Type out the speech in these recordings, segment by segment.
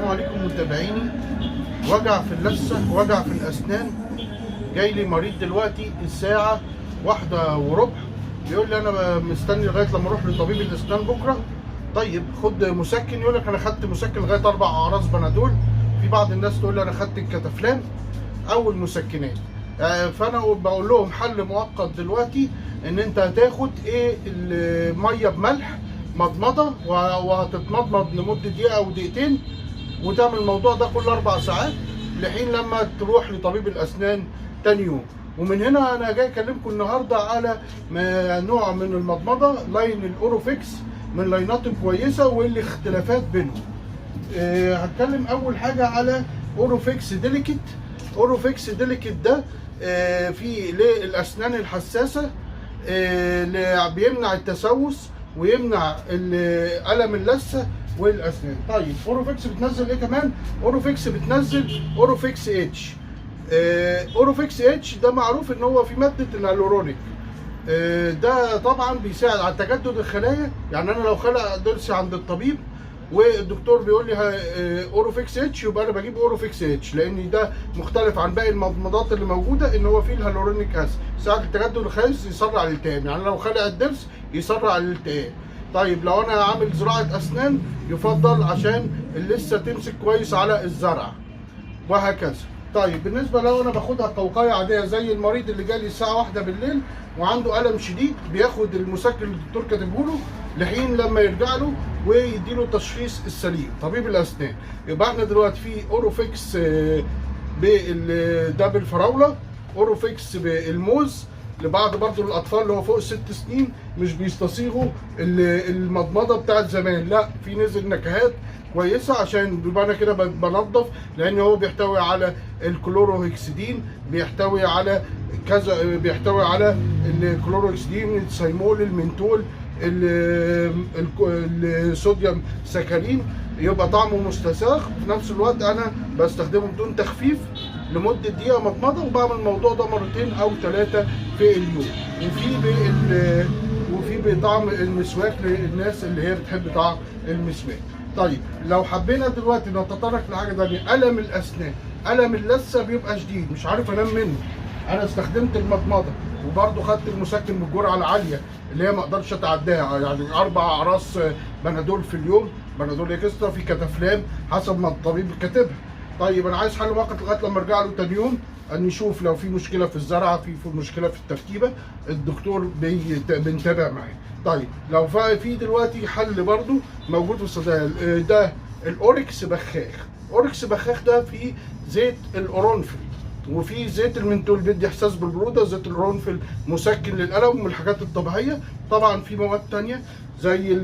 عليكم متابعيني. وجع في اللثه، وجع في الاسنان. جاي لي مريض دلوقتي الساعه 1:15، بيقول لي انا مستني لغايه لما اروح لطبيب الاسنان بكره. طيب خد مسكن، يقول لك انا خدت مسكن لغايه 4 اقراص بنادول. في بعض الناس تقول لي انا خدت الكتافلام او المسكنات. فانا بقول لهم حل مؤقت دلوقتي، ان انت هتاخد الميه بملح مضمضه، وهتتمضمض لمده دقيقه او دقيقتين، وتعمل الموضوع ده كل 4 ساعات لحين لما تروح لطبيب الاسنان تاني يوم. ومن هنا انا جاي اكلمكم النهارده على نوع من المضمضه، لاين الاوروفيكس، من لاينات كويسه والاختلافات بينهم. هتكلم اول حاجه على اوروفيكس ديليكيت. اوروفيكس ديليكيت ده في للاسنان الحساسه، بيمنع التسوس ويمنع الم اللثه والاسنان. طيب اوروفيكس بتنزل ايه كمان؟ اوروفيكس بتنزل اوروفيكس اتش. اوروفيكس اتش ده معروف ان هو في ماده الهيالورونيك. ده طبعا بيساعد على تجدد الخلايا. يعني انا لو خلع ضرسي عند الطبيب والدكتور بيقول لي اوروفيكس اتش، يبقى انا بجيب اوروفيكس اتش، لان ده مختلف عن باقي المضمضات اللي موجوده، ان هو فيه الهيالورونيك اسيد، يساعد التجدد الخلايا، يسرع الالتئام. يعني لو خلع الضرس يسرع الالتئام. طيب لو انا عامل زراعه اسنان يفضل عشان لسه تمسك كويس على الزرع، وهكذا. طيب بالنسبه لو انا باخدها قوقايه عاديه زي المريض اللي جالي الساعه 1 بالليل وعنده الم شديد، بياخد المسكن اللي الدكتور كاتبه له لحين لما يرجع له ويديله التشخيص السليم طبيب الاسنان. يبقى احنا دلوقتي في اوروفيكس ده بالفراوله، اوروفيكس بالموز. لبعض برضو الاطفال اللي هو فوق ال6 سنين مش بيستصيغوا المضمضه بتاعت زمان، لا في نزل نكهات كويسه عشان يبقى انا كده بنضف، لان هو بيحتوي على الكلوروهكسيدين، بيحتوي على كذا، بيحتوي على الكلوروهكسيدين، السيمول، المنتول، الصوديوم سكرين. يبقى طعمه مستساغ، في نفس الوقت انا بستخدمه بدون تخفيف لمده دقيقه مضمضه، وبعمل الموضوع ده 2 أو 3 في اليوم. وفي بطعم المسواك للناس اللي هي بتحب طعم المسواك. طيب لو حبينا دلوقتي نتطرق لحاجه ثانيه، الم الاسنان، الم اللثه بيبقى شديد، مش عارف انام منه. انا استخدمت المضمضه وبرده خدت المسكن بالجرعه العاليه اللي هي ما اقدرش اتعداها، يعني 4 اقراص بنادول في اليوم، بنادول اكسترا، في كتافلام حسب ما الطبيب كاتبها. طيب انا عايز حل مؤقت لغايه لما ارجع له تاني يوم، ان نشوف لو في مشكله في الزرعه، في مشكله في التركيبه، الدكتور بنتابع معاه. طيب لو في دلوقتي حل برده موجود في الصيدليه، ده الاوركس بخاخ. اوركس بخاخ ده فيه زيت القرنفل وفي زيت المنتول، بيدي احساس بالبروده. زيت القرنفل مسكن للالم من الحاجات الطبيعيه. طبعا في مواد ثانيه زي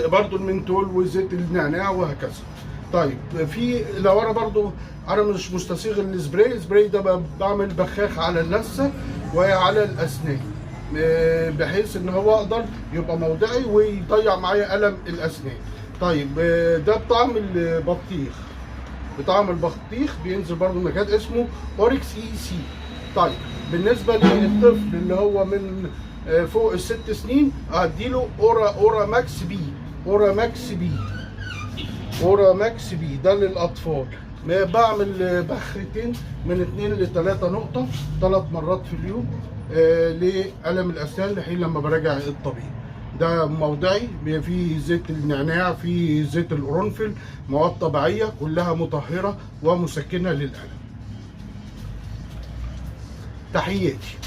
برضو المنتول وزيت النعناع وهكذا. طيب في لو انا برضو انا مش مستسيغ السبراي ده بعمل بخاخ على اللثه وعلى الاسنان، بحيث ان هو اقدر يبقى موضعي ويضيع معايا الم الاسنان. طيب ده بطعم البطيخ، بطعم البطيخ بينزل برضو نكهات، اسمه اوركس اي سي. طيب بالنسبه للطفل اللي هو من فوق ال6 سنين، هديله اورا ماكس بي. اورا ماكس بي ده للاطفال. بعمل بخرتين من 2 ل3 نقطه 3 مرات في اليوم لألم الاسنان لحين لما براجع الطبيب. ده موضعي، فيه زيت النعناع، فيه زيت القرنفل، مواد طبيعيه كلها مطهره ومسكنه للألم. تحياتي.